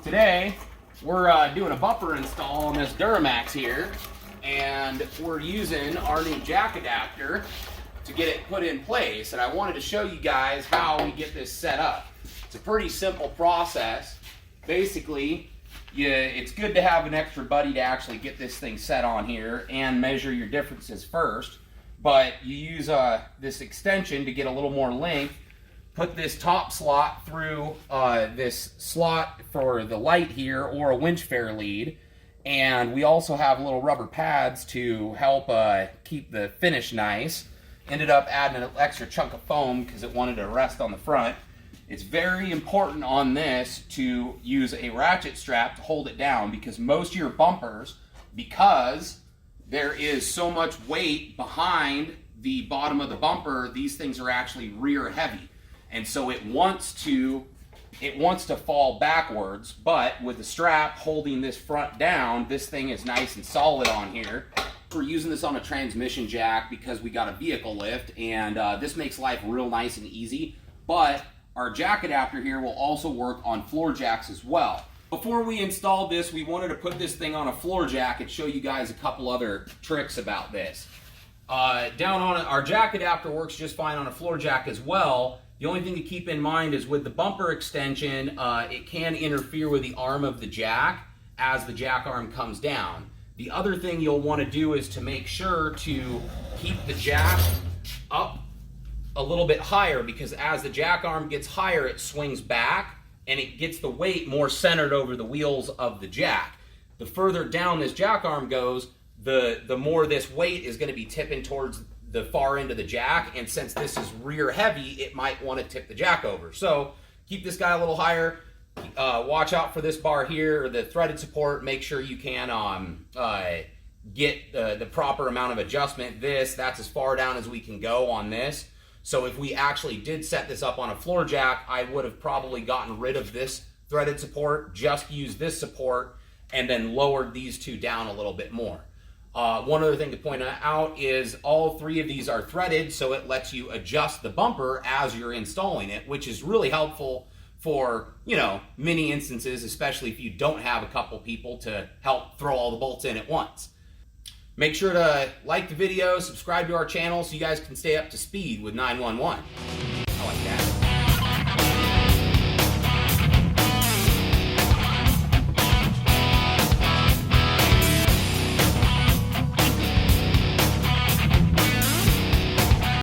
Today, we're doing a bumper install on this Duramax here, and we're using our new jack adapter to get it put in place. And I wanted to show you guys how we get this set up. It's a pretty simple process. Basically, it's good to have an extra buddy to actually get this thing set on here and measure your differences first. But you use this extension to get a little more length. Put this top slot through this slot for the light here, or a winch fair lead. And we also have little rubber pads to help keep the finish nice. Ended up adding an extra chunk of foam because it wanted to rest on the front. It's very important on this to use a ratchet strap to hold it down, because most of your bumpers, because there is so much weight behind the bottom of the bumper, these things are actually rear heavy. And so it wants to fall backwards, but with the strap holding this front down, this thing is nice and solid on here. We're using this on a transmission jack because we got a vehicle lift, and this makes life real nice and easy. But our jack adapter here will also work on floor jacks as well. Before we installed this, we wanted to put this thing on a floor jack and show you guys a couple other tricks about this. Down on it, our jack adapter works just fine on a floor jack as well. The only thing to keep in mind is with the bumper extension, it can interfere with the arm of the jack as the jack arm comes down. The other thing you'll want to do is to make sure to keep the jack up a little bit higher, because as the jack arm gets higher, it swings back and it gets the weight more centered over the wheels of the jack. The further down this jack arm goes, the more this weight is going to be tipping towards the far end of the jack, and since this is rear heavy, it might want to tip the jack over. So keep this guy a little higher. Watch out for this bar here, or the threaded support. Make sure you can get the proper amount of adjustment. That's as far down as we can go on this. So if we actually did set this up on a floor jack, I would have probably gotten rid of this threaded support, just used this support, and then lowered these two down a little bit more. One other thing to point out is all three of these are threaded, so it lets you adjust the bumper as you're installing it, which is really helpful for, many instances, especially if you don't have a couple people to help throw all the bolts in at once. Make sure to like the video, subscribe to our channel so you guys can stay up to speed with 911. I like that.